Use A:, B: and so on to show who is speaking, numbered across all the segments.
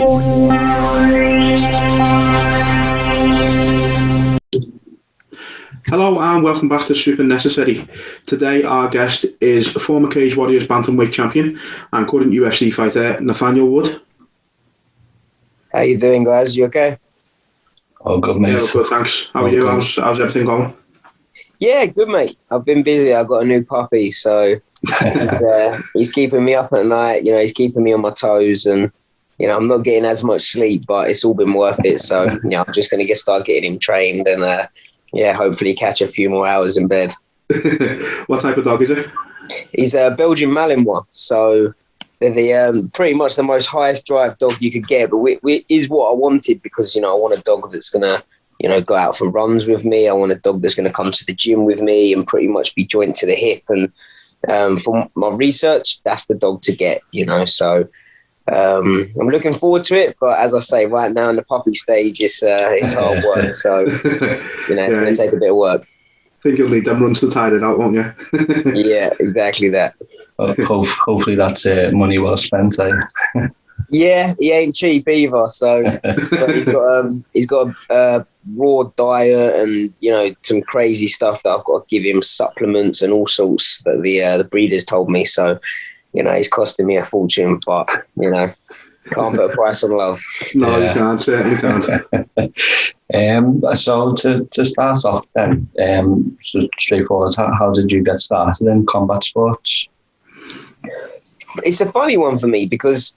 A: Hello and welcome back to Super Necessary. Today our guest is former Cage Warriors bantamweight champion and current UFC fighter Nathaniel Wood.
B: How you doing, guys? You okay?
C: Oh, good, mate.
A: Yeah, good, thanks. How are you? How's everything going?
B: Yeah, good, mate. I've been busy. I've got a new puppy, so he's keeping me up at night. You know, he's keeping me on my toes, and you know, I'm not getting as much sleep, but it's all been worth it. So, you know, I'm just going to start getting him trained, and hopefully catch a few more hours in bed.
A: What type of dog is it?
B: He's a Belgian Malinois, so they're the pretty much the most highest drive dog you could get, but we is what I wanted because, you know, I want a dog that's going to, you know, go out for runs with me. I want a dog that's going to come to the gym with me and pretty much be joint to the hip. And from my research, that's the dog to get, you know. So I'm looking forward to it. But as I say, right now in the puppy stage, it's hard work. So, you know, it's going to take a bit of work.
A: I think you'll need them runs to tire it out, won't you?
B: Yeah, exactly that.
C: Well, hopefully that's money well spent, eh?
B: Yeah, he ain't cheap either. So he's got a raw diet and, you know, some crazy stuff that I've got to give him, supplements and all sorts that the breeders told me. So, you know, he's costing me a fortune, but, you know, can't put a price on love.
A: No, you can't. Certainly can't.
C: So to start off then, so straightforward, how did you get started in combat sports?
B: It's a funny one for me because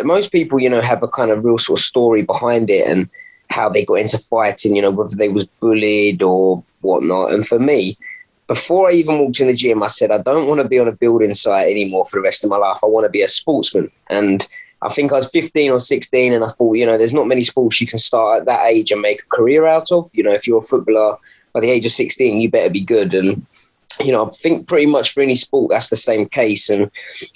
B: most people, you know, have a kind of real sort of story behind it and how they got into fighting, you know, whether they was bullied or whatnot. And for me, before I even walked in the gym, I said, I don't want to be on a building site anymore for the rest of my life. I want to be a sportsman. And I think I was 15 or 16 and I thought, you know, there's not many sports you can start at that age and make a career out of. You know, if you're a footballer by the age of 16, you better be good. And, you know, I think pretty much for any sport, that's the same case. And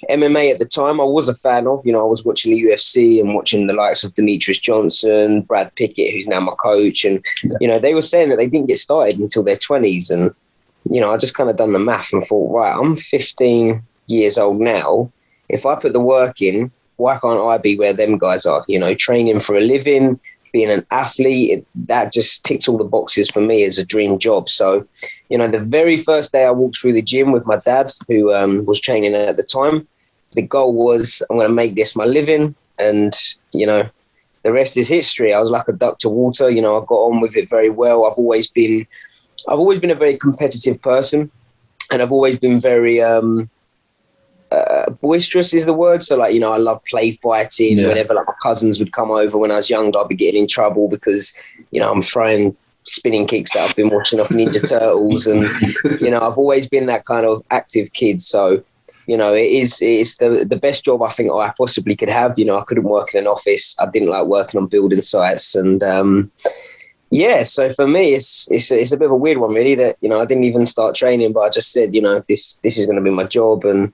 B: MMA at the time, I was a fan of. You know, I was watching the UFC and watching the likes of Demetrius Johnson, Brad Pickett, who's now my coach. And, you know, they were saying that they didn't get started until their 20s. And, you know, I just kind of done the math and thought, right, I'm 15 years old now. If I put the work in, why can't I be where them guys are? You know, training for a living, being an athlete, that just ticks all the boxes for me as a dream job. So, you know, the very first day I walked through the gym with my dad, who was training at the time, the goal was I'm going to make this my living. And, you know, the rest is history. I was like a duck to water. You know, I got on with it very well. I've always been a very competitive person, and I've always been very boisterous is the word. So, like, you know, I love play fighting. Yeah. Whenever like my cousins would come over when I was young, I'd be getting in trouble because, you know, I'm throwing spinning kicks that I've been watching off Ninja Turtles, and you know, I've always been that kind of active kid. So, you know, it's the best job I think I possibly could have. You know, I couldn't work in an office. I didn't like working on building sites, and yeah. So for me, it's a bit of a weird one, really. That, you know, I didn't even start training, but I just said, you know, this is going to be my job, and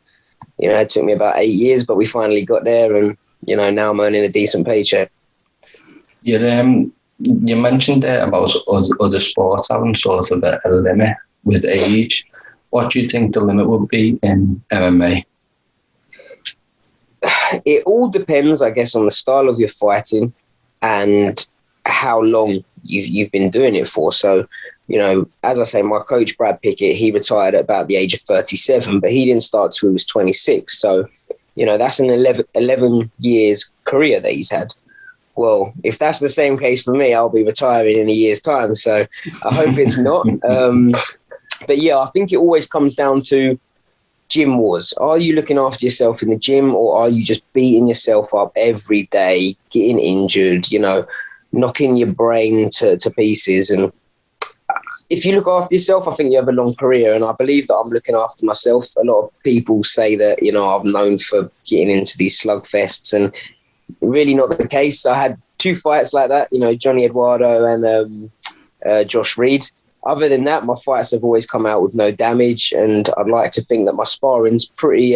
B: you know, it took me about 8 years, but we finally got there, and you know, now I'm earning a decent paycheck.
C: You mentioned there about other sports having sort of a limit with age. What do you think the limit would be in MMA?
B: It all depends, I guess, on the style of your fighting and how long you've been doing it for. So, you know, as I say, my coach, Brad Pickett, he retired at about the age of 37, but he didn't start till he was 26. So, you know, that's an 11 years career that he's had. Well, if that's the same case for me, I'll be retiring in a year's time. So I hope it's not. But yeah, I think it always comes down to gym wars. Are you looking after yourself in the gym, or are you just beating yourself up every day, getting injured, you know, knocking your brain to pieces? And if you look after yourself, I think you have a long career. And I believe that I'm looking after myself. A lot of people say that, you know, I'm known for getting into these slugfests, and really not the case. I had 2 fights like that, you know, Johnny Eduardo and Josh Reed. Other than that, my fights have always come out with no damage, and I'd like to think that my sparring's pretty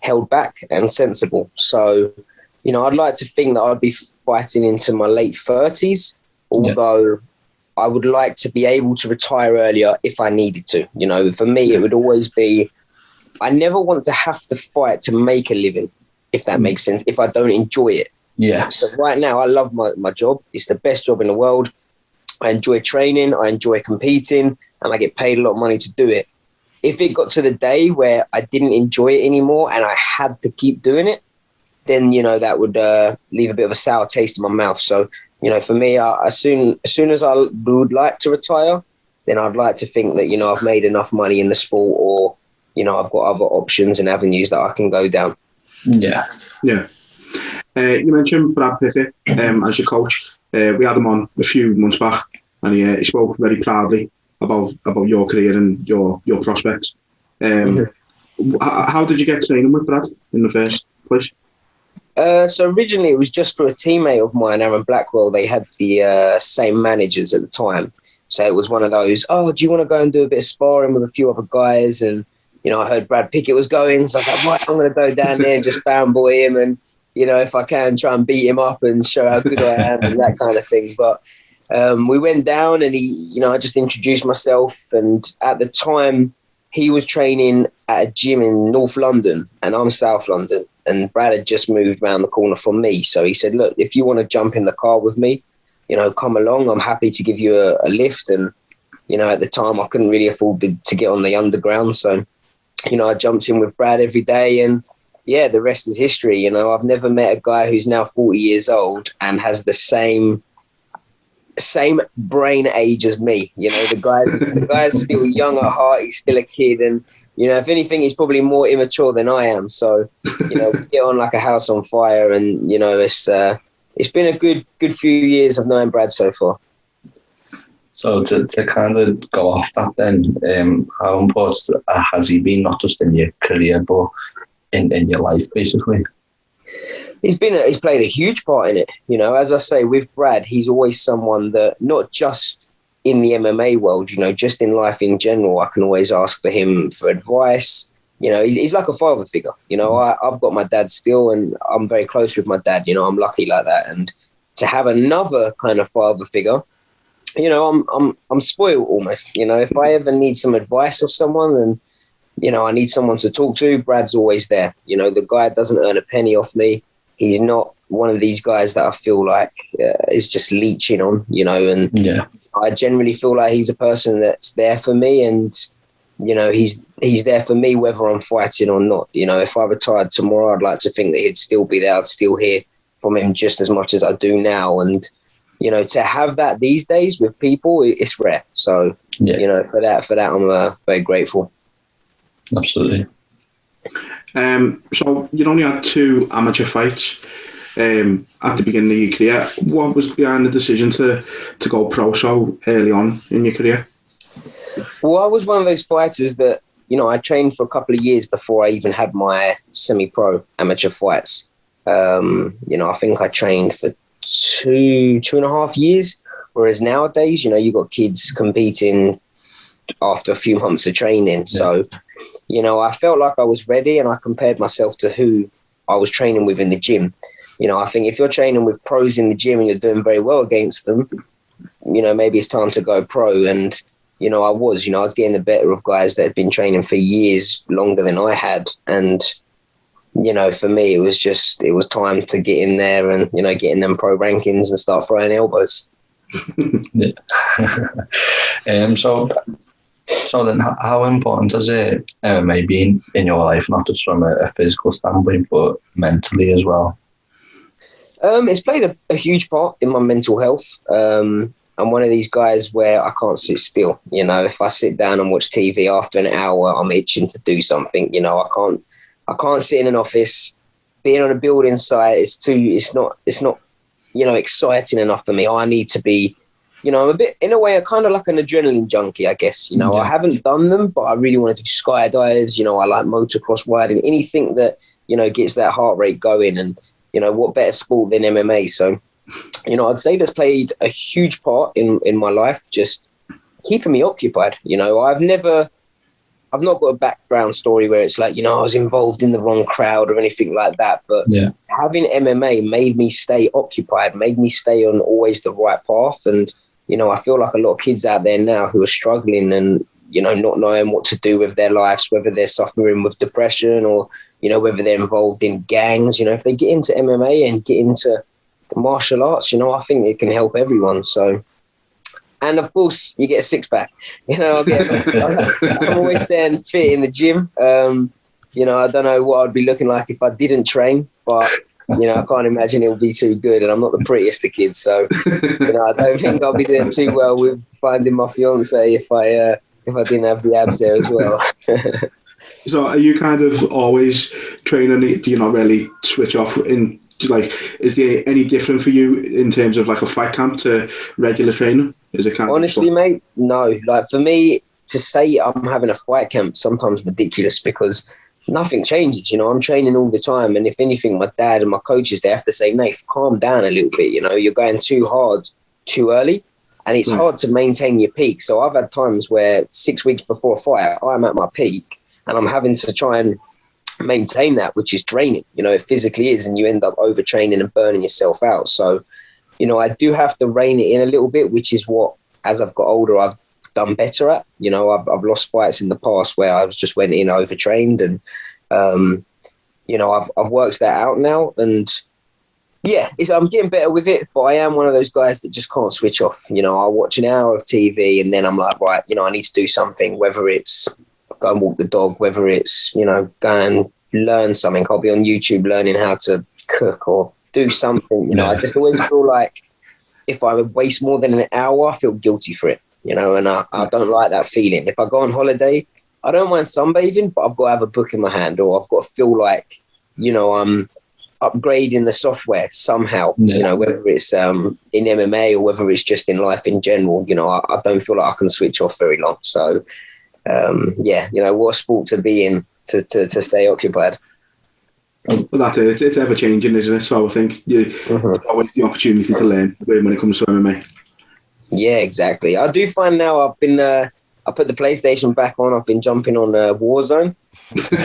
B: held back and sensible. So, you know, I'd like to think that I'd be fighting into my late 30s, although I would like to be able to retire earlier if I needed to. You know, for me, it would always be, I never want to have to fight to make a living, if that makes sense, if I don't enjoy it.
C: Yeah.
B: So right now, I love my job. It's the best job in the world. I enjoy training. I enjoy competing, and I get paid a lot of money to do it. If it got to the day where I didn't enjoy it anymore and I had to keep doing it, then, that would leave a bit of a sour taste in my mouth. So, for me, as soon as I would like to retire, then I'd like to think that, I've made enough money in the sport, or, I've got other options and avenues that I can go down.
C: Yeah.
A: Yeah. You mentioned Brad Pickett as your coach. We had him on a few months back, and he spoke very proudly about your career and your prospects. How did you get training with Brad in the first place?
B: So originally it was just for a teammate of mine, Aaron Blackwell. They had the same managers at the time. So it was one of those, do you want to go and do a bit of sparring with a few other guys? And, I heard Brad Pickett was going. So I was like, right, I'm going to go down there and just fanboy him. And, if I can, try and beat him up and show how good I am and that kind of thing. But we went down and I just introduced myself. And at the time, he was training at a gym in North London and I'm South London. And Brad had just moved around the corner from me. So he said, look, if you want to jump in the car with me, come along. I'm happy to give you a lift. And, at the time I couldn't really afford to get on the underground. So, I jumped in with Brad every day and yeah, the rest is history. I've never met a guy who's now 40 years old and has the same brain age as me. The guy's still young at heart. He's still a kid. And, if anything, he's probably more immature than I am. So, we get on like a house on fire. And, it's been a good few years of knowing Brad so far.
C: So to kind of go off that then, how important has he been, not just in your career, but in your life, basically?
B: He's played a huge part in it. As I say, with Brad, he's always someone that, not just in the MMA world, just in life in general, I can always ask for him for advice. He's like a father figure. I've got my dad still and I'm very close with my dad. I'm lucky like that. And to have another kind of father figure, I'm spoiled almost. If I ever need some advice of someone and, I need someone to talk to, Brad's always there. The guy doesn't earn a penny off me. He's not one of these guys that I feel like is just leeching on, and yeah. I generally feel like he's a person that's there for me and, he's there for me whether I'm fighting or not. If I retired tomorrow, I'd like to think that he'd still be there. I'd still hear from him just as much as I do now. And, to have that these days with people, it's rare. So, yeah. For that, I'm very grateful.
C: Absolutely.
A: So you only had 2 amateur fights at the beginning of your career. What was behind the decision to go pro so early on in your career?
B: Well, I was one of those fighters that, I trained for a couple of years before I even had my semi-pro amateur fights. I think I trained for 2.5 years, whereas nowadays, you got kids competing after a few months of training. Yeah. So, I felt like I was ready and I compared myself to who I was training with in the gym. I think if you're training with pros in the gym and you're doing very well against them, maybe it's time to go pro. And, I was getting the better of guys that had been training for years longer than I had. And, for me, it was time to get in there and, get in them pro rankings and start throwing elbows.
C: Yeah. So then, how important has it MMA been in your life, not just from a physical standpoint, but mentally as well?
B: It's played a huge part in my mental health. I'm one of these guys where I can't sit still. If I sit down and watch TV after an hour, I'm itching to do something. I can't sit in an office. Being on a building site it's not exciting enough for me. I need to be, I'm a bit, in a way, kind of like an adrenaline junkie, I guess. Yeah. I haven't done them, but I really want to do skydives. I like motocross riding, anything that, gets that heart rate going. And, what better sport than MMA? So, I'd say that's played a huge part in my life, just keeping me occupied. I've not got a background story where it's like, I was involved in the wrong crowd or anything like that. But yeah, having MMA made me stay occupied, made me stay on always the right path. And, I feel like a lot of kids out there now who are struggling and, not knowing what to do with their lives, whether they're suffering with depression or, whether they're involved in gangs, if they get into MMA and get into, martial arts, you know, I think it can help everyone. So, and of course, you get a six pack. You know, I'm always staying fit in the gym. You know, I don't know what I'd be looking like if I didn't train, but you know, I can't imagine it would be too good. And I'm not the prettiest of kids, so you know, I don't think I'll be doing too well with finding my fiance if I didn't have the abs there as well.
A: So, are you kind of always training? Do you not really switch off in? Like, is there any different for you in terms of like a fight camp to regular training? Is it kind
B: honestly, mate? No. Like for me, to say I'm having a fight camp sometimes ridiculous because nothing changes. You know, I'm training all the time, and if anything, my dad and my coaches they have to say, "Nate, calm down a little bit. You know, you're going too hard too early, and it's hard to maintain your peak." So I've had times where 6 weeks before a fight, I'm at my peak, and I'm having to try and maintain that, which is draining. You know, it physically is, and you end up overtraining and burning yourself out. So, you know, I do have to rein it in a little bit, which is what, as I've got older, I've done better at. You know, I've lost fights in the past where I was just went in overtrained, and you know, I've worked that out now, and yeah, I'm getting better with it. But I am one of those guys that just can't switch off. You know, I'll watch an hour of TV and then I'm like, right, you know, I need to do something, whether it's go and walk the dog, whether it's, you know, go and learn something. I'll be on YouTube learning how to cook or do something. You know, I just always feel like if I waste more than an hour, I feel guilty for it. You know, and I don't like that feeling. If I go on holiday, I don't mind sunbathing, but I've got to have a book in my hand, or I've got to feel like, you know, I'm upgrading the software somehow, you know, whether it's in MMA or whether it's just in life in general. You know, I don't feel like I can switch off very long. So, yeah, you know, what sport to be in to stay occupied.
A: Well, that's it. It's ever changing, isn't it? So I think you always the opportunity to learn when it comes to MMA.
B: Yeah, exactly. I do find now I've been, I put the PlayStation back on. I've been jumping on Warzone,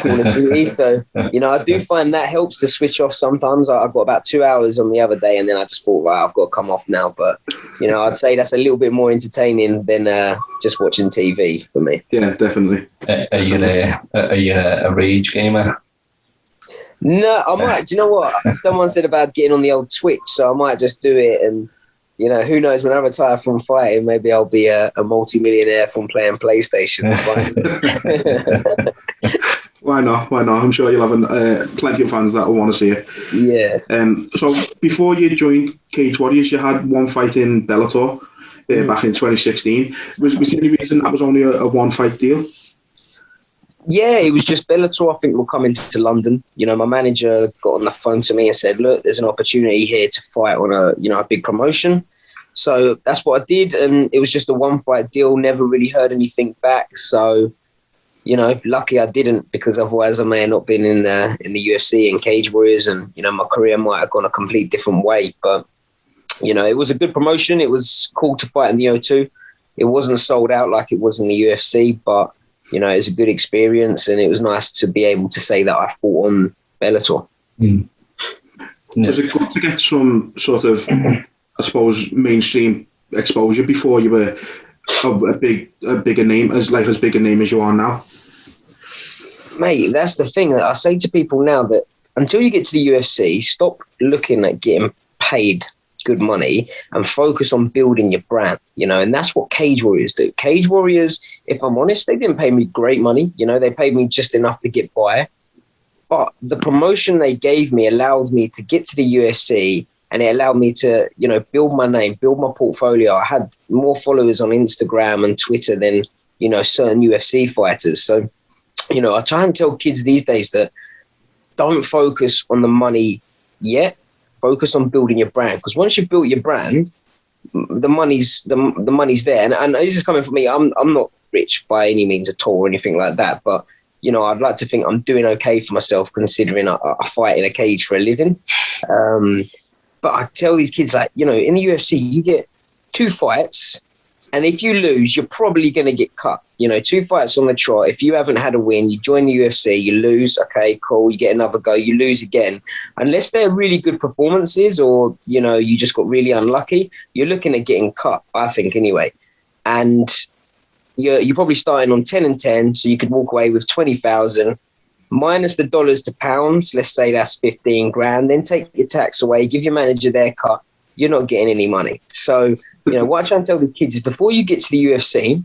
B: Call of Duty. So, you know, I do find that helps to switch off sometimes. I've got about 2 hours on the other day, and then I just thought, right, I've got to come off now. But, you know, I'd say that's a little bit more entertaining than just watching TV for me.
A: Yeah, definitely.
C: Are you a rage gamer?
B: No, I might. Do you know what? Someone said about getting on the old Twitch, so I might just do it. And, you know, who knows, when I retire from fighting, maybe I'll be a multi-millionaire from playing PlayStation.
A: Why not? I'm sure you'll have plenty of fans that will want to see it.
B: Yeah.
A: So before you joined Cage Warriors, you had one fight in Bellator back in 2016. Was there any reason that was only a one-fight deal?
B: Yeah, it was just Bellator, I think, will come into London. You know, my manager got on the phone to me and said, look, there's an opportunity here to fight on a big promotion. So that's what I did. And it was just a one-fight deal, never really heard anything back. So, you know, lucky I didn't, because otherwise I may have not been in the UFC and Cage Warriors, and, you know, my career might have gone a complete different way. But, you know, it was a good promotion. It was cool to fight in the O2. It wasn't sold out like it was in the UFC, but, you know, it was a good experience, and it was nice to be able to say that I fought on Bellator.
C: Mm. Yeah.
A: Was it good to get some sort of, I suppose, mainstream exposure before you were a bigger name, as big a name as you are now?
B: Mate, that's the thing that I say to people now, that until you get to the UFC, stop looking at getting paid good money and focus on building your brand, you know, and that's what Cage Warriors do. Cage Warriors, if I'm honest, they didn't pay me great money. You know, they paid me just enough to get by. But the promotion they gave me allowed me to get to the UFC, and it allowed me to, you know, build my name, build my portfolio. I had more followers on Instagram and Twitter than, you know, certain UFC fighters. So, you know, I try and tell kids these days that don't focus on the money yet. Focus on building your brand, because once you've built your brand, the money's there. And this is coming from me. I'm not rich by any means at all or anything like that. But, you know, I'd like to think I'm doing okay for myself, considering I fight in a cage for a living. But I tell these kids, like, you know, in the UFC, you get 2 fights, and if you lose, you're probably going to get cut. You know, 2 fights on the trot. If you haven't had a win, you join the UFC, you lose. Okay, cool. You get another go, you lose again. Unless they're really good performances, or, you know, you just got really unlucky, you're looking at getting cut, I think, anyway. And you're probably starting on 10-10, so you could walk away with 20,000. minus the dollars to pounds, let's say that's 15 grand, then take your tax away, give your manager their cut, you're not getting any money. So, what I try and tell the kids is before you get to the UFC,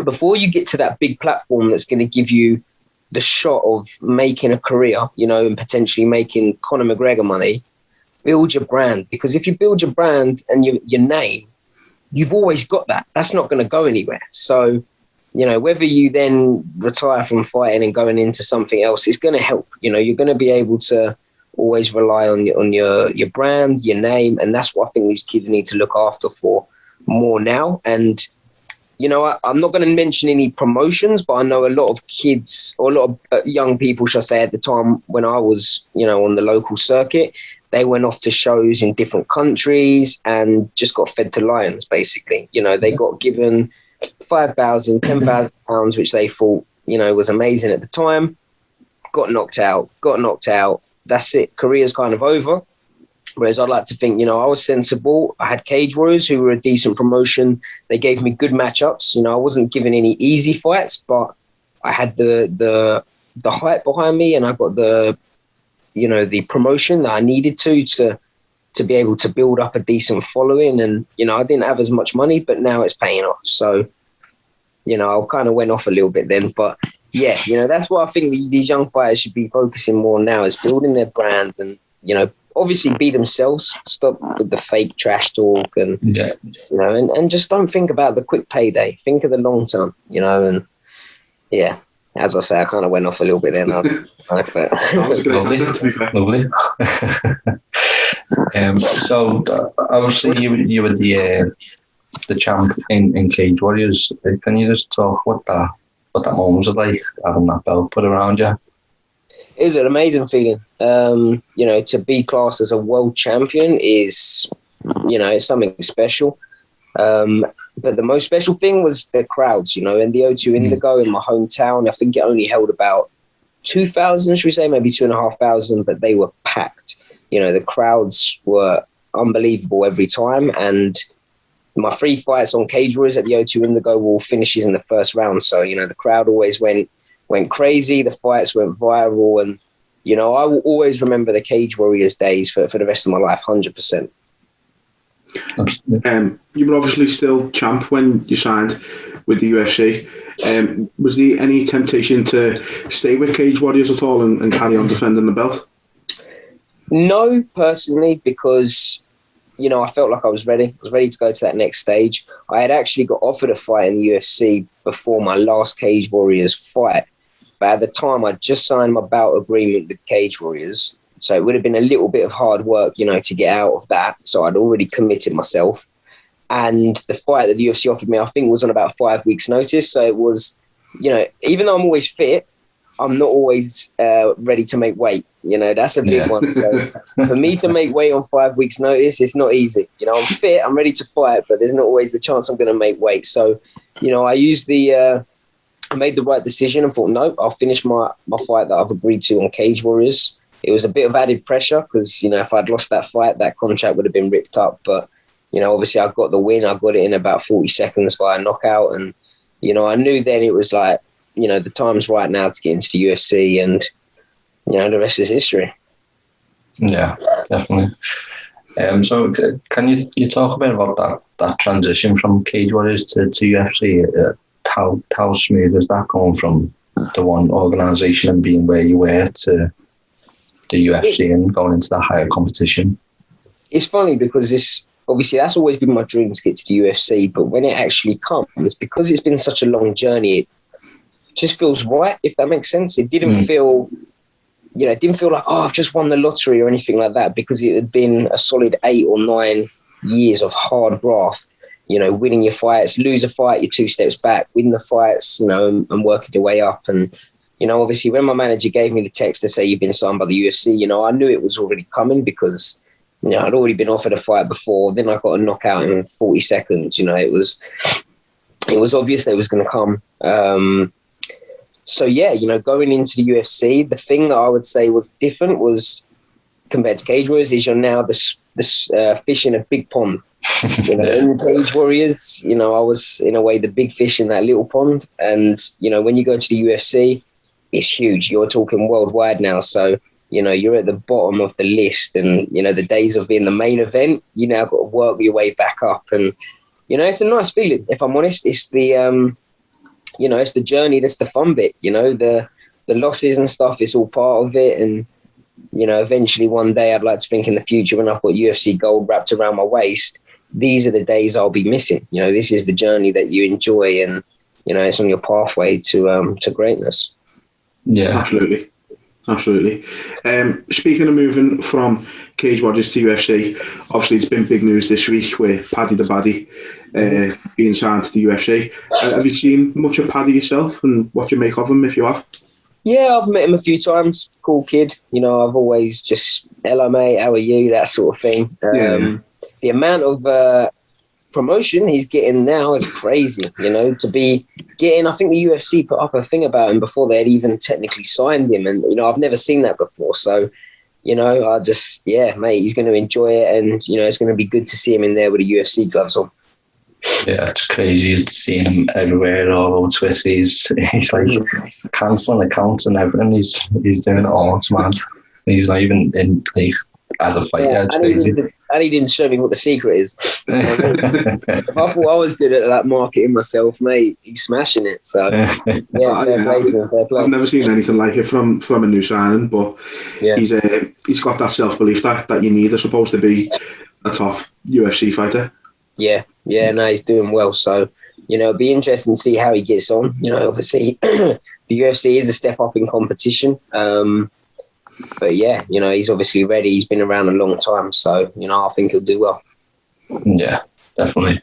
B: before you get to that big platform that's going to give you the shot of making a career, and potentially making Conor McGregor money, build your brand. Because if you build your brand and your name, you've always got that. That's not going to go anywhere. So, whether you then retire from fighting and going into something else, it's going to help. You're going to be able to always rely on your brand, your name. And that's what I think these kids need to look after for more now. And, I'm not going to mention any promotions, but I know a lot of kids or a lot of young people, shall I say, at the time when I was, on the local circuit, they went off to shows in different countries and just got fed to lions, basically. They got given 5,000, 10,000 pounds, which they thought, was amazing at the time. Got knocked out. That's it. Career's kind of over. Whereas I'd like to think, I was sensible. I had Cage Warriors, who were a decent promotion. They gave me good matchups. I wasn't given any easy fights, but I had the hype behind me, and I got the promotion that I needed to be able to build up a decent following. And, I didn't have as much money, but now it's paying off. So, I kind of went off a little bit then. But, yeah, that's what I think these young fighters should be focusing more on now, is building their brand and, obviously be themselves, stop with the fake trash talk and, and just don't think about the quick payday. Think of the long term, and, yeah. As I say, I kind of went off a little bit then.
A: That was a great answer, to be fair.
C: Lovely. So obviously you were the champ in Cage Warriors. Can you just talk what that moment was like, having that belt put around you?
B: It was an amazing feeling. To be classed as a world champion is, it's something special. But the most special thing was the crowds, in the O2 Indigo in my hometown. I think it only held about 2,000, should we say, maybe 2,500, but they were packed. The crowds were unbelievable every time. And my 3 fights on Cage Warriors at the O2 Indigo were all finishes in the first round. So, the crowd always went crazy. The fights went viral. And, I will always remember the Cage Warriors days for the rest of my life, 100%.
A: You were obviously still champ when you signed with the UFC. Was there any temptation to stay with Cage Warriors at all and carry on defending the belt?
B: No, personally, because, I felt like I was ready. I was ready to go to that next stage. I had actually got offered a fight in the UFC before my last Cage Warriors fight. But at the time, I just signed my bout agreement with Cage Warriors. So it would have been a little bit of hard work, to get out of that. So I'd already committed myself. And the fight that the UFC offered me, I think, was on about 5 weeks' notice. So it was, even though I'm always fit, I'm not always ready to make weight. That's a big one. So for me to make weight on 5 weeks' notice, it's not easy. I'm fit, I'm ready to fight, but there's not always the chance I'm going to make weight. So, I made the right decision and thought, no, I'll finish my fight that I've agreed to on Cage Warriors. It was a bit of added pressure because, if I'd lost that fight, that contract would have been ripped up. But, obviously I got the win. I got it in about 40 seconds via knockout. And, I knew then it was like, the time's right now to get into the UFC and, the rest is history.
C: Yeah, definitely. So can you talk a bit about that transition from Cage Warriors to UFC? How smooth is that going from the one organisation and being where you were to the UFC and going into that higher competition?
B: It's funny because obviously that's always been my dream to get to the UFC, but when it actually comes, because it's been such a long journey, it just feels right, if that makes sense. It didn't feel, it didn't feel like, I've just won the lottery or anything like that, because it had been a solid 8 or 9 years of hard graft, winning your fights, lose a fight, you're 2 steps back, win the fights, and working your way up. And, obviously when my manager gave me the text to say you've been signed by the UFC, I knew it was already coming because, I'd already been offered a fight before. Then I got a knockout in 40 seconds. It was obvious that it was going to come. So yeah, going into the UFC, the thing that I would say was different was compared to Cage Warriors is you're now the fish in a big pond. In Cage Warriors, I was in a way the big fish in that little pond. And, when you go to the UFC, it's huge. You're talking worldwide now. So, you know, you're at the bottom of the list, and, you know, the days of being the main event, you now got to work your way back up. And, you know, it's a nice feeling. If I'm honest, it's the, you know, it's the journey. That's the fun bit, you know, the losses and stuff. It's all part of it. And, you know, eventually one day I'd like to think in the future, when I've got UFC gold wrapped around my waist, these are the days I'll be missing. You know, this is the journey that you enjoy, and, you know, it's on your pathway to greatness.
C: Yeah,
A: absolutely. Speaking of moving from Cage Warriors to UFC, obviously it's been big news this week with Paddy the Baddy being signed to the UFC. Have you seen much of Paddy yourself, and what do you make of him, if you have?
B: Yeah, I've met him a few times. Cool kid. You know, I've always just, hello mate, how are you? That sort of thing. The amount of promotion he's getting now is crazy, you know, to be getting, I think the UFC put up a thing about him before they had even technically signed him. And, you know, I've never seen that before. So, you know, I just, yeah, mate, he's going to enjoy it. And, you know, it's going to be good to see him in there with the UFC gloves on.
C: Yeah, it's crazy seeing him everywhere, all over Twitter. He's like cancelling accounts and everything. He's doing it all. It's mad. He's not even in, like, as a fighter. Yeah, it's crazy.
B: And he didn't show me what the secret is. If I thought I was good at that marketing myself, mate, he's smashing it. So, yeah, fair play to him, fair play.
A: I've never seen anything like it from a new signing, but he's got that self-belief that you need, I suppose, to be a top UFC fighter.
B: Yeah, no, he's doing well. So, you know, it'll be interesting to see how he gets on. You know, obviously, the UFC is a step up in competition. But yeah, you know, he's obviously ready. He's been around a long time. So, you know, I think he'll do well.
C: Yeah, definitely.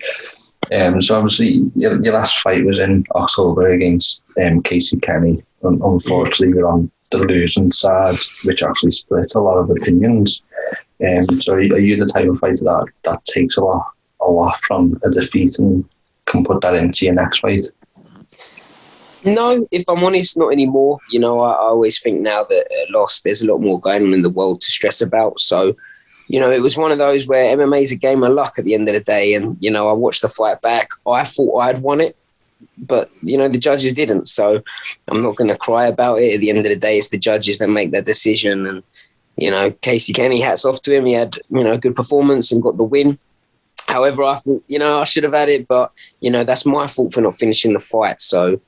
C: So obviously, your last fight was in October against Casey Kenny. Unfortunately, you're on the losing side, which actually split a lot of opinions. So are you the type of fighter that takes a lot from a defeat and can put that into your next fight?
B: No, if I'm honest, not anymore. You know, I always think now that at loss, there's a lot more going on in the world to stress about. So, you know, it was one of those where MMA is a game of luck at the end of the day. And, you know, I watched the fight back. I thought I'd won it, but, you know, the judges didn't. So I'm not going to cry about it. At the end of the day, it's the judges that make that decision. And, you know, Casey Kenny, hats off to him. He had, you know, a good performance and got the win. However, I thought, you know, I should have had it, but, you know, that's my fault for not finishing the fight. So,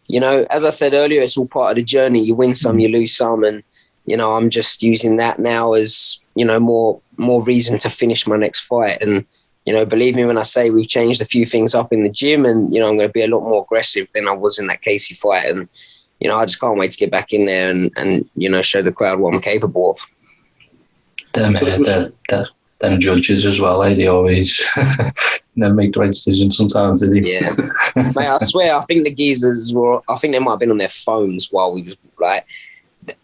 B: you know, as I said earlier, it's all part of the journey. You win some, you lose some. And, you know, I'm just using that now as, you know, more reason to finish my next fight. And, you know, believe me when I say we've changed a few things up in the gym, and, you know, I'm going to be a lot more aggressive than I was in that Casey fight. And, you know, I just can't wait to get back in there and you know, show the crowd what I'm capable of.
C: Them judges as well, they always make the right decision sometimes, did he?
B: Yeah. Mate, I swear, I think the geezers I think they might have been on their phones while we was like,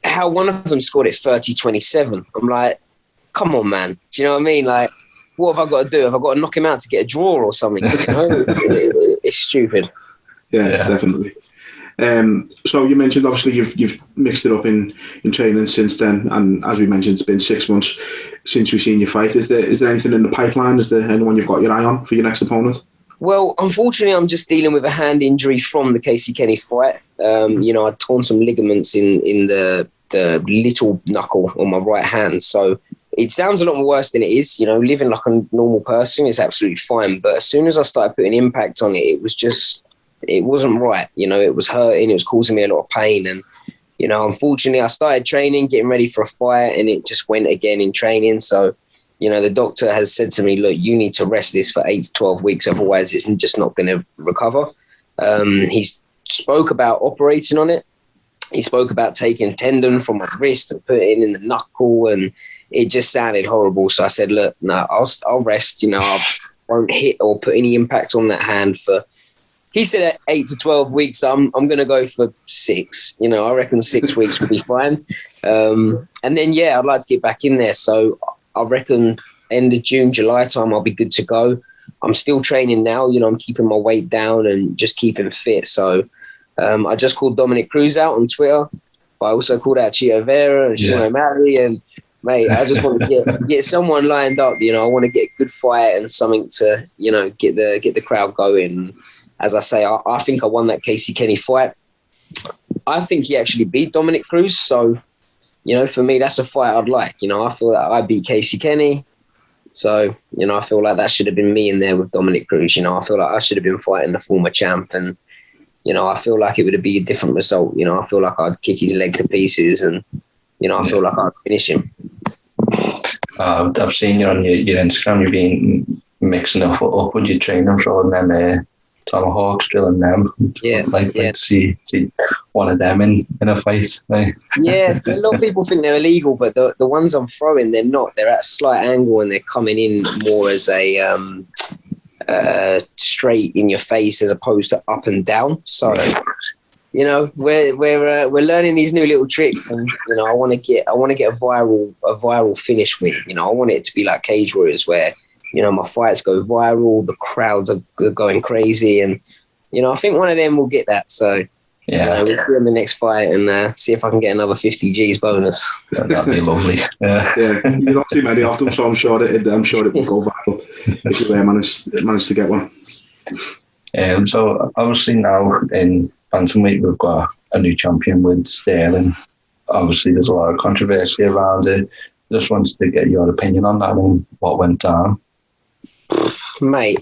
B: how one of them scored it 30-27. I'm like, come on, man. Do you know what I mean? Like, what have I got to do? Have I got to knock him out to get a draw or something? You know? It's stupid.
A: Yeah, definitely. So you mentioned obviously you've mixed it up in training since then, and as we mentioned, it's been 6 months since we've seen you fight. Is there anything in the pipeline? Is there anyone you've got your eye on for your next opponent?
B: Well, unfortunately, I'm just dealing with a hand injury from the Casey Kenny fight. You know, I torn some ligaments in the little knuckle on my right hand, so it sounds a lot more worse than it is. You know, living like a normal person is absolutely fine, but as soon as I started putting impact on it, it wasn't right. You know, it was hurting. It was causing me a lot of pain. And, you know, unfortunately, I started training, getting ready for a fight, and it just went again in training. So, you know, the doctor has said to me, look, you need to rest this for 8 to 12 weeks. Otherwise, it's just not going to recover. He spoke about operating on it. He spoke about taking tendon from my wrist and putting it in the knuckle, and it just sounded horrible. So I said, look, no, I'll rest. You know, I won't hit or put any impact on that hand for... He said 8 to 12 weeks. I'm going to go for 6. You know, I reckon 6 weeks will be fine. And then, yeah, I'd like to get back in there. So I reckon end of June, July time, I'll be good to go. I'm still training now. You know, I'm keeping my weight down and just keeping fit. So I just called Dominic Cruz out on Twitter. But I also called out Chito Vera and Sean O'Malley. And, mate, I just want to get someone lined up. You know, I want to get a good fight and something to, you know, get the crowd going. As I say, I think I won that Casey Kenny fight. I think he actually beat Dominic Cruz. So, for me, that's a fight I'd like. I feel that I beat Casey Kenny. So, I feel like that should have been me in there with Dominic Cruz. I feel like I should have been fighting the former champ. And, I feel like it would be a different result. I feel like I'd kick his leg to pieces and, I feel like I'd finish him.
C: I've seen you on your Instagram, you've been mixing up with your training, throwing them tomahawks, drilling them.
B: Yeah.
C: Like to see one of them in a fight. Right?
B: Yeah, so a lot of people think they're illegal, but the ones I'm throwing, they're not. They're at a slight angle and they're coming in more as a straight in your face as opposed to up and down. So, we're learning these new little tricks, and I want to get a viral finish with. I want it to be like Cage Warriors, where my fights go viral, the crowds are going crazy, and I think one of them will get that. So we'll see in the next fight and see if I can get another 50 G's bonus.
C: That'd be lovely. Yeah,
A: you're not too many of them, so I'm sure it will go viral if you manage to get one.
C: So obviously now in bantamweight we've got a new champion with Sterling. Obviously there's a lot of controversy around it. Just wanted to get your opinion on that and what went down.
B: Mate,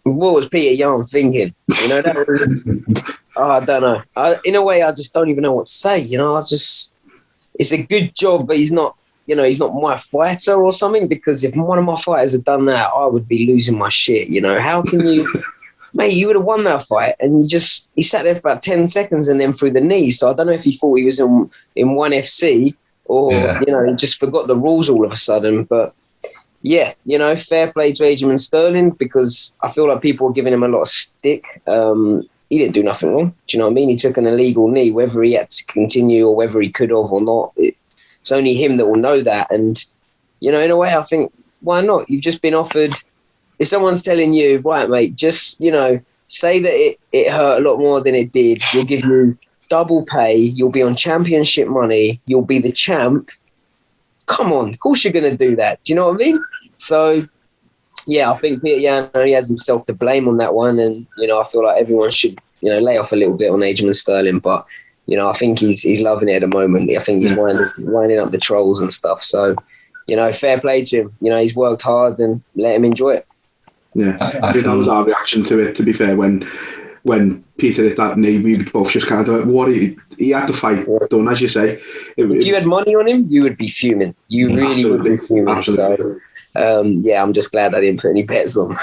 B: what was Peter Yan thinking? That was, I don't know. In a way, I just don't even know what to say. It's a good job, but he's not my fighter or something, because if one of my fighters had done that, I would be losing my shit. How can you, mate, you would have won that fight, and he sat there for about 10 seconds and then threw the knee. So I don't know if he thought he was in ONE FC or, he just forgot the rules all of a sudden, but yeah, fair play to Adrian Sterling, because I feel like people are giving him a lot of stick. He didn't do nothing wrong. Do you know what I mean? He took an illegal knee, whether he had to continue or whether he could have or not. It's only him that will know that. And, in a way, I think, why not? You've just been offered. If someone's telling you, right, mate, just, say that it hurt a lot more than it did. We'll give you double pay. You'll be on championship money. You'll be the champ. Come on, of course you're going to do that. Do you know what I mean? So, yeah, I think Peter Yan only has himself to blame on that one. And, I feel like everyone should, lay off a little bit on Aljamain Sterling. But, I think he's loving it at the moment. I think he's winding up the trolls and stuff. So, fair play to him. He's worked hard, and let him enjoy it.
A: Yeah, I think that was our reaction to it, to be fair, when Peter hit that knee. We both just kind of like, he had to fight done, as you say.
B: If you had money on him, you would be fuming. You really would be fuming. Absolutely. So, I'm just glad I didn't put any bets on.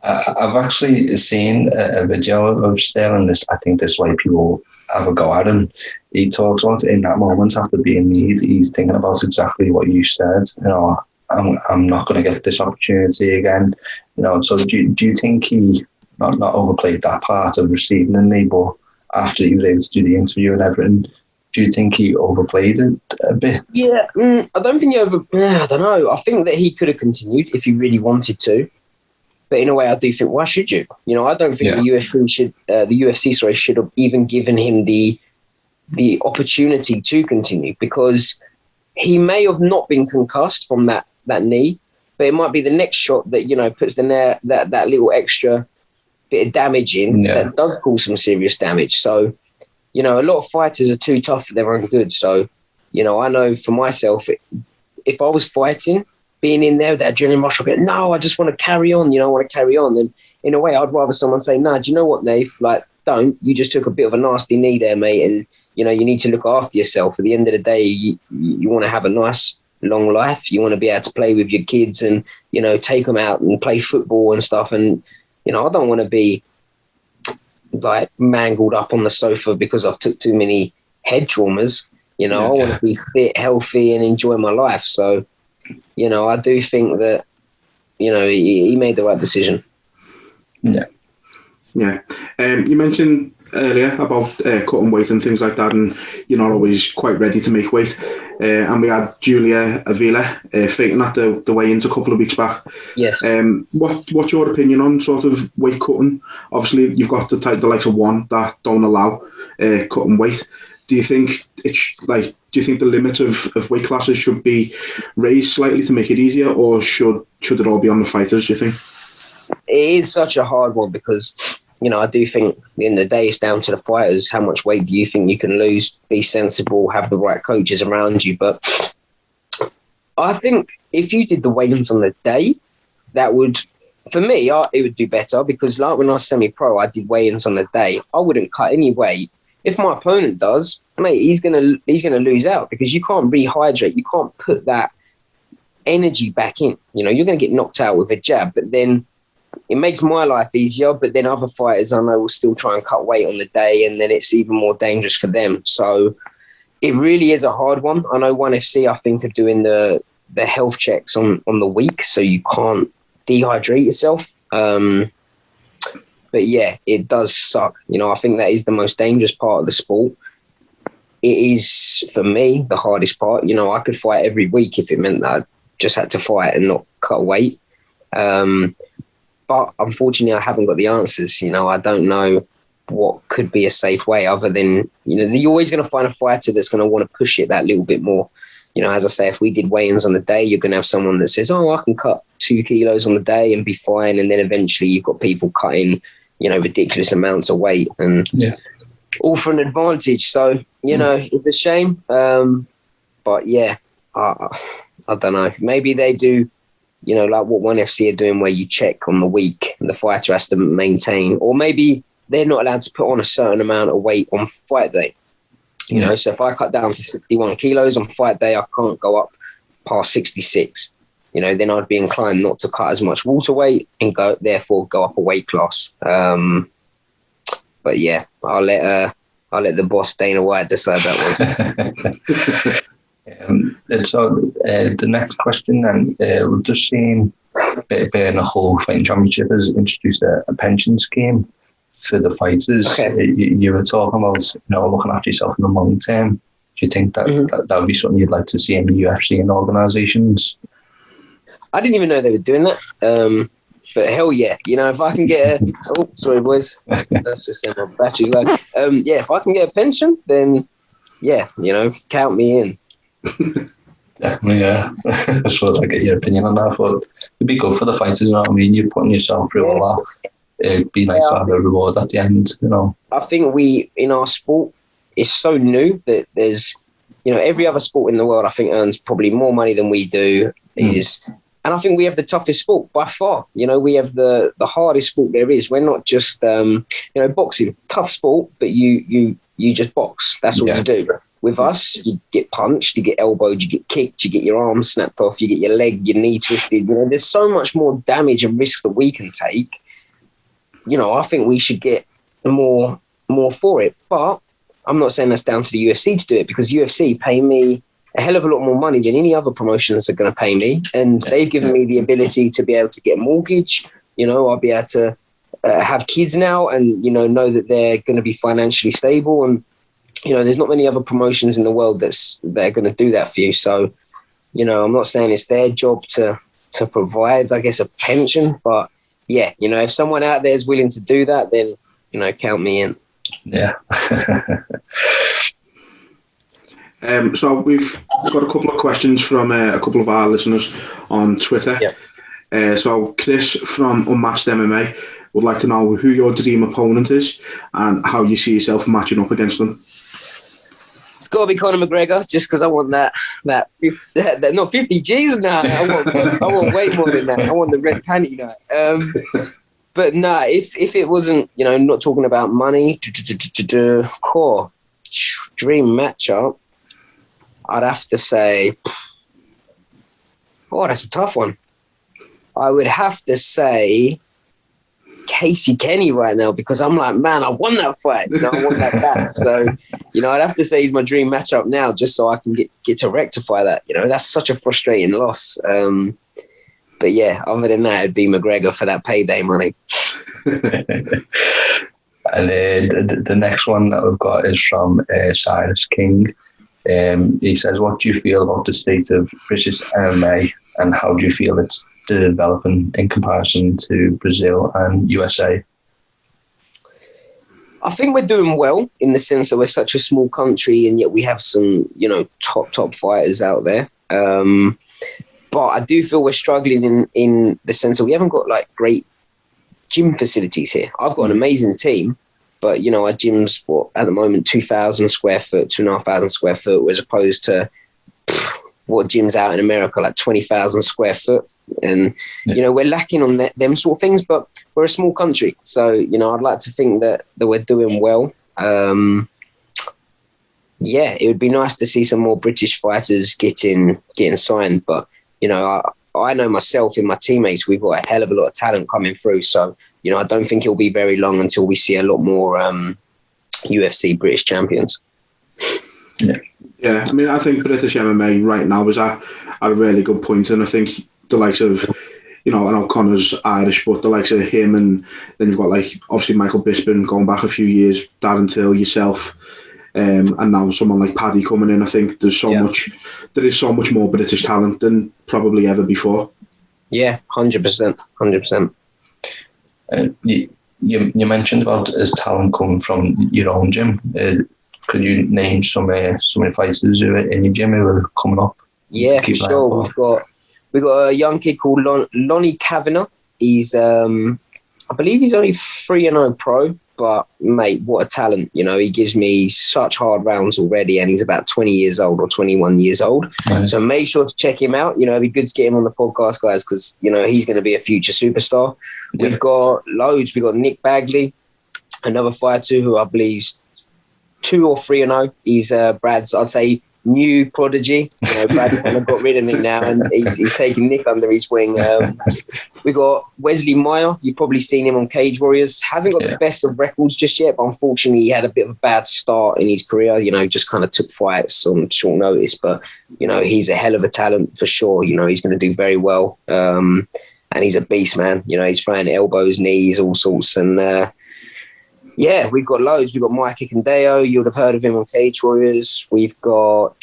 C: I've actually seen a video of Sterling. I think this way people have a go at him. He talks about it in that moment after being kneed. He's thinking about exactly what you said. I'm not going to get this opportunity again. So do you think he not overplayed that part of receiving the knee, but after he was able to do the interview and everything, do you think he overplayed it a bit? Yeah,
B: I don't think I don't know. I think that he could have continued if he really wanted to. But in a way, I do think, why should you? I don't think the UFC should have even given him the opportunity to continue, because he may have not been concussed from that knee, but it might be the next shot that puts that little extra bit of damage in that does cause some serious damage. So, a lot of fighters are too tough for their own good. So, I know for myself, if I was fighting, being in there, that adrenaline rush, I'd be like, no, I just want to carry on. I want to carry on. And in a way, I'd rather someone say, no, do you know what, Nate? Like, don't. You just took a bit of a nasty knee there, mate. And, you need to look after yourself. At the end of the day, you want to have a nice, long life. You want to be able to play with your kids and, take them out and play football and stuff. And, I don't want to be like mangled up on the sofa because I've took too many head traumas. I want to be fit, healthy, and enjoy my life. So, I do think that, he made the right decision.
A: Yeah. Yeah. You mentioned earlier about cutting weight and things like that, and you're not always quite ready to make weight. And we had Julia Avila fighting at the weigh-ins a couple of weeks back.
B: Yes.
A: What's your opinion on sort of weight cutting? Obviously, you've got the likes of ONE that don't allow cutting weight. Do you think the limit of weight classes should be raised slightly to make it easier, or should it all be on the fighters, do you think?
B: It is such a hard one because I do think at the end of the day, it's down to the fighters. How much weight do you think you can lose? Be sensible, have the right coaches around you. But I think if you did the weigh-ins on the day, that would, for me, it would do better, because like when I was semi-pro, I did weigh-ins on the day. I wouldn't cut any weight. If my opponent does, mate, he's gonna lose out, because you can't rehydrate. You can't put that energy back in. You're going to get knocked out with a jab, but then it makes my life easier. But then other fighters I know will still try and cut weight on the day, and then it's even more dangerous for them. So it really is a hard one. I know ONE FC, I think, are doing the health checks on the week, so you can't dehydrate yourself. But yeah, it does suck. I think that is the most dangerous part of the sport. It is, for me, the hardest part. I could fight every week if it meant that I just had to fight and not cut weight. But unfortunately, I haven't got the answers. I don't know what could be a safe way, other than, you're always going to find a fighter that's going to want to push it that little bit more. As I say, if we did weigh-ins on the day, you're going to have someone that says, oh, I can cut 2 kilos on the day and be fine. And then eventually you've got people cutting, ridiculous amounts of weight, and all for an advantage. So, it's a shame. But yeah, I don't know. Maybe they do, like what ONE FC are doing, where you check on the week and the fighter has to maintain, or maybe they're not allowed to put on a certain amount of weight on fight day. So if I cut down to 61 kilos on fight day, I can't go up past 66. Then I'd be inclined not to cut as much water weight and therefore go up a weight class. But yeah, I'll let the boss Dana White decide that one.
C: And so the next question then, we're just seeing being a whole fighting championship has introduced a pension scheme for the fighters. Okay. You were talking about looking after yourself in the long term. Do you think that that would be something you'd like to see in the UFC and organisations?
B: I didn't even know they were doing that. But hell yeah, if I can get a... Oh, sorry, boys. That's just saying my battery's low. Yeah, if I can get a pension, then yeah, count me in.
C: Definitely, yeah. I suppose I get your opinion on that, but it'd be good for the fighters, You're putting yourself through all that. It'd be nice to have a reward at the end,
B: I think in our sport, it's so new that there's, every other sport in the world, I think, earns probably more money than we do. And I think we have the toughest sport by far. We have the hardest sport there is. We're not just, boxing, tough sport, but you just box. That's all you do. With us, you get punched, you get elbowed, you get kicked, you get your arm snapped off, you get your leg, your knee twisted. There's so much more damage and risk that we can take. I think we should get more for it. But I'm not saying that's down to the UFC to do it, because UFC pay me a hell of a lot more money than any other promotions are going to pay me. And they've given me the ability to be able to get a mortgage. I'll be able to have kids now and, know that they're going to be financially stable. And, there's not many other promotions in the world that are going to do that for you. So, I'm not saying it's their job to provide, I guess, a pension. But, yeah, if someone out there is willing to do that, then, count me in.
C: Yeah.
A: So we've got a couple of questions from a couple of our listeners on Twitter.
B: Yep.
A: So Chris from Unmatched MMA would like to know who your dream opponent is and how you see yourself matching up against them.
B: It's got to be Conor McGregor, just because I want that not 50 G's now. I want way more than that. I want the red panty now. But nah, if it wasn't, not talking about money, core dream matchup, I'd have to say, that's a tough one. I would have to say Casey Kenny right now, because I'm like, man, I won that fight. I want that back. So, I'd have to say he's my dream matchup now, just so I can get to rectify that. That's such a frustrating loss. But yeah, other than that, it'd be McGregor for that payday money.
C: And the next one that we've got is from Cyrus King. He says, what do you feel about the state of British MMA, and how do you feel it's developing in comparison to Brazil and USA?
B: I think we're doing well, in the sense that we're such a small country and yet we have some, top fighters out there. But I do feel we're struggling in the sense that we haven't got great gym facilities here. I've got an amazing team, but, you know, our gym's, at the moment, 2,000 square foot, 2,500 square foot, as opposed to what gyms out in America, like 20,000 square foot. And, you know, we're lacking on them sort of things, but we're a small country. So, you know, I'd like to think that we're doing well. Yeah, it would be nice to see some more British fighters getting signed. But, you know, I know myself and my teammates, we've got a hell of a lot of talent coming through. So, you know, I don't think it'll be very long until we see a lot more UFC British champions.
A: Yeah, I mean, I think British MMA right now is at a really good point, and I think the likes of, you know, I know Connor's Irish, but the likes of him, and then you've got, like, obviously Michael Bisping going back a few years, Darren Till, yourself, and now someone like Paddy coming in. I think there is so much more British talent than probably ever before. Yeah,
B: 100%.
C: You mentioned about his talent coming from your own gym. Could you name some fighters who are in your gym who are coming up?
B: Yeah, for sure. We've got a young kid called Lonnie Kavanagh. He's I believe he's only 3-0 pro, but mate, what a talent! You know, he gives me such hard rounds already, and he's about 20 years old or 21 years old. Nice. So make sure to check him out. You know, it'd be good to get him on the podcast, guys, because, you know, he's going to be a future superstar. Yeah. We've got loads. We've got Nick Bagley, another fighter who I believe's 2 or 3-0. He's Brad's, I'd say, new prodigy. You know, Brad kind of got rid of Nick now, and he's taking Nick under his wing. We got Wesley Meyer. You've probably seen him on Cage Warriors. Hasn't got the best of records just yet, but unfortunately he had a bit of a bad start in his career. You know, just kind of took fights on short notice. But, you know, he's a hell of a talent for sure. You know, he's going to do very well. And he's a beast, man. You know, he's throwing elbows, knees, all sorts. And yeah, we've got loads. We've got Mike Ikendeo. You'd have heard of him on Cage Warriors. We've got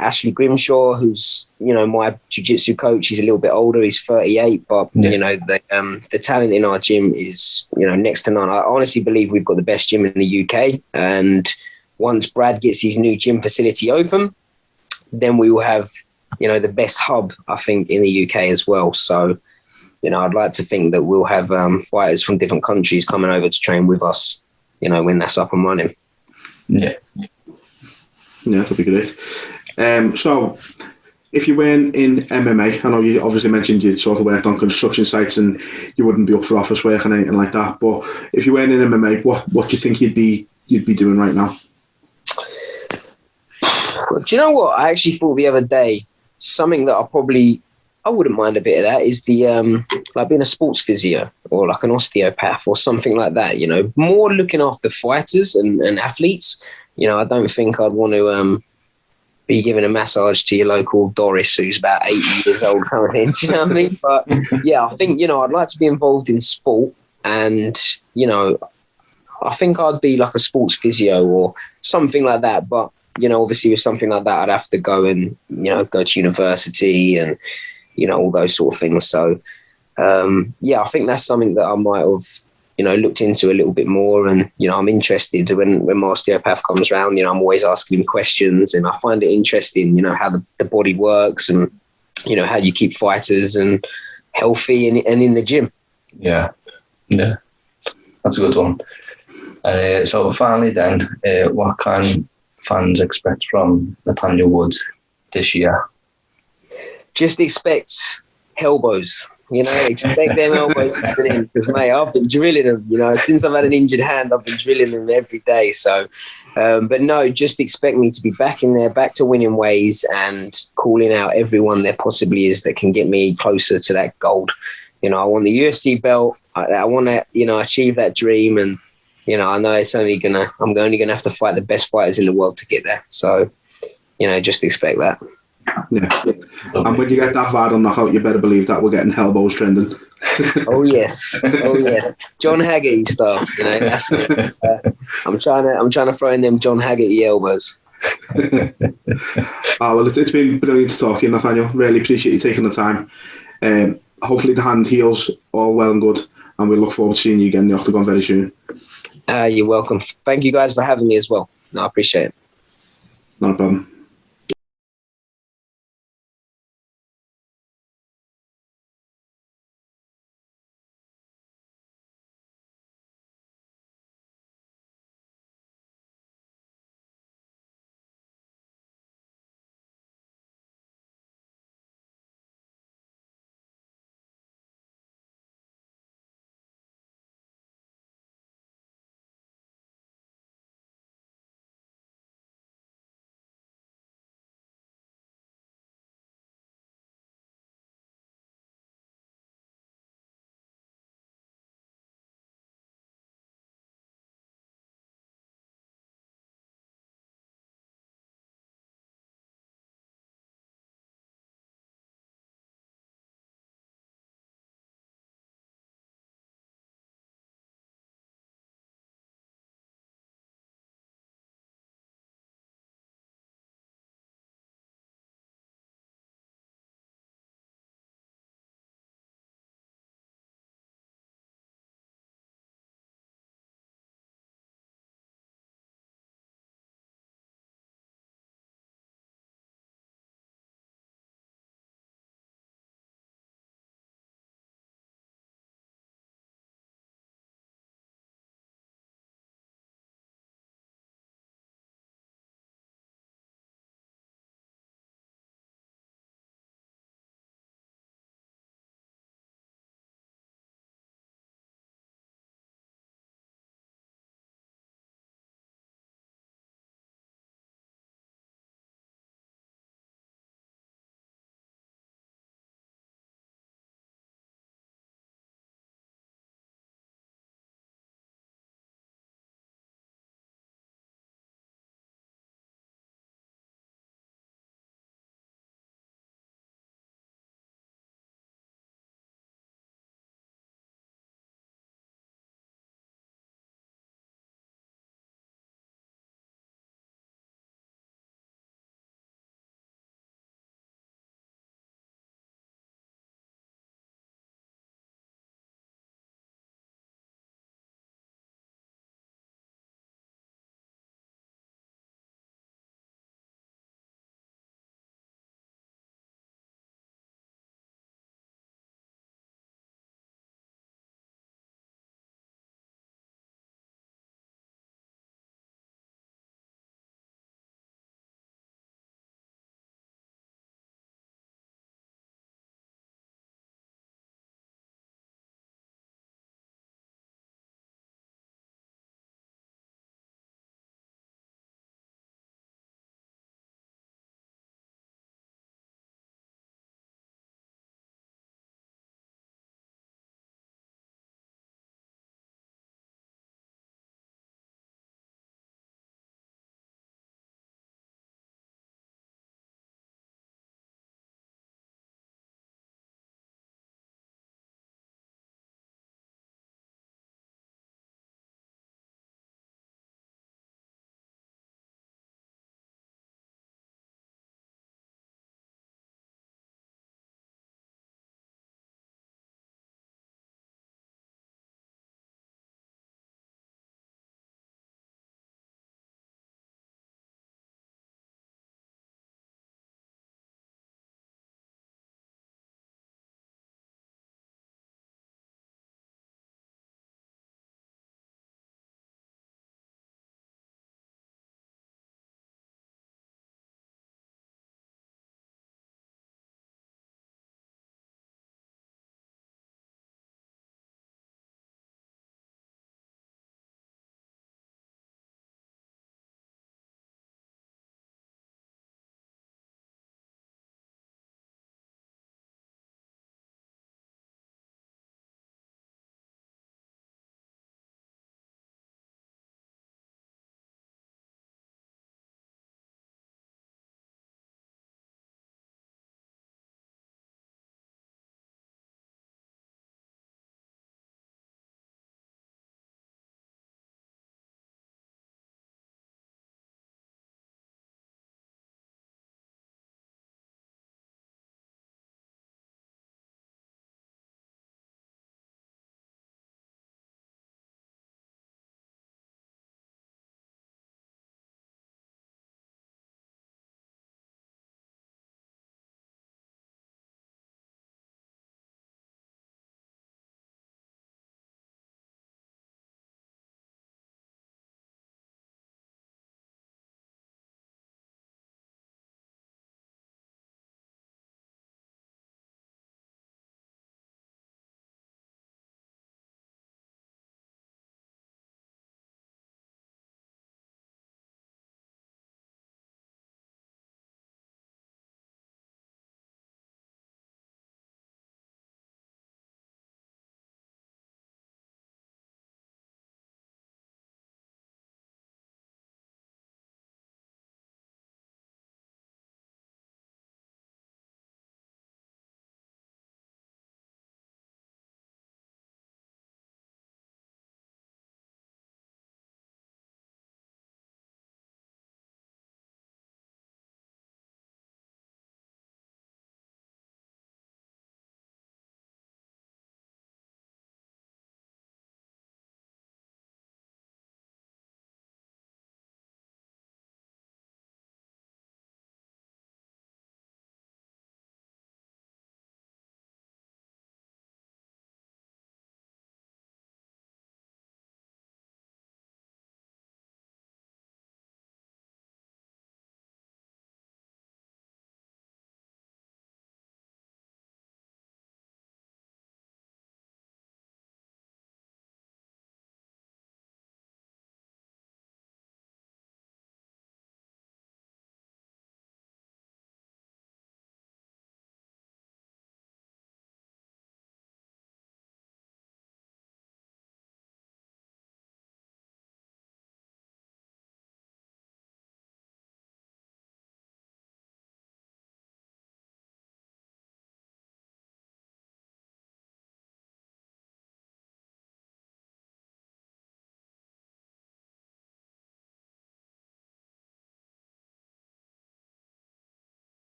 B: Ashley Grimshaw, who's, you know, my jiu-jitsu coach. He's a little bit older. He's 38, but, you know, the talent in our gym is, you know, next to none. I honestly believe we've got the best gym in the UK. And once Brad gets his new gym facility open, then we will have, you know, the best hub, I think, in the UK as well. So, you know, I'd like to think that we'll have fighters from different countries coming over to train with us, you know, when that's up and running.
A: Yeah, that'll be great. So, if you weren't in MMA, I know you obviously mentioned you sort of worked on construction sites and you wouldn't be up for office work and anything like that. But if you weren't in MMA, what do you think you'd be doing right now?
B: Well, do you know what? I actually thought the other day, something that I wouldn't mind a bit of that is the like being a sports physio or like an osteopath or something like that, you know, more looking after fighters and athletes. You know, I don't think I'd want to be giving a massage to your local Doris who's about 80 years old coming in, do you know what I mean? But yeah, I think, you know, I'd like to be involved in sport, and, you know, I think I'd be like a sports physio or something like that. But, you know, obviously with something like that, I'd have to go and, you know, go to university and, you know, all those sort of things. So, yeah, I think that's something that I might have, you know, looked into a little bit more. And, you know, I'm interested when my osteopath comes around, you know, I'm always asking him questions, and I find it interesting, you know, how the body works and, you know, how you keep fighters and healthy and in the gym.
C: Yeah. That's a good one. So finally then, what can fans expect from Nathaniel Woods this year?
B: Just expect elbows, you know, expect them elbows coming in, because, mate, I've been drilling them, you know, since I've had an injured hand, I've been drilling them every day. So, but no, just expect me to be back in there, back to winning ways, and calling out everyone there possibly is that can get me closer to that gold. You know, I want the UFC belt. I want to, you know, achieve that dream. And, you know, I know I'm only going to have to fight the best fighters in the world to get there. So, you know, just expect that.
A: Yeah, and when you get that viral knockout, you better believe that we're getting elbows trending.
B: Oh yes, John Haggerty style. You know, that's it. I'm trying to throw in them John Haggerty elbows.
A: Well, it's been brilliant to talk to you, Nathaniel. Really appreciate you taking the time. Hopefully the hand heals all well and good, and we look forward to seeing you again in the octagon very soon.
B: You're welcome. Thank you guys for having me as well. No, I appreciate it.
A: Not a problem.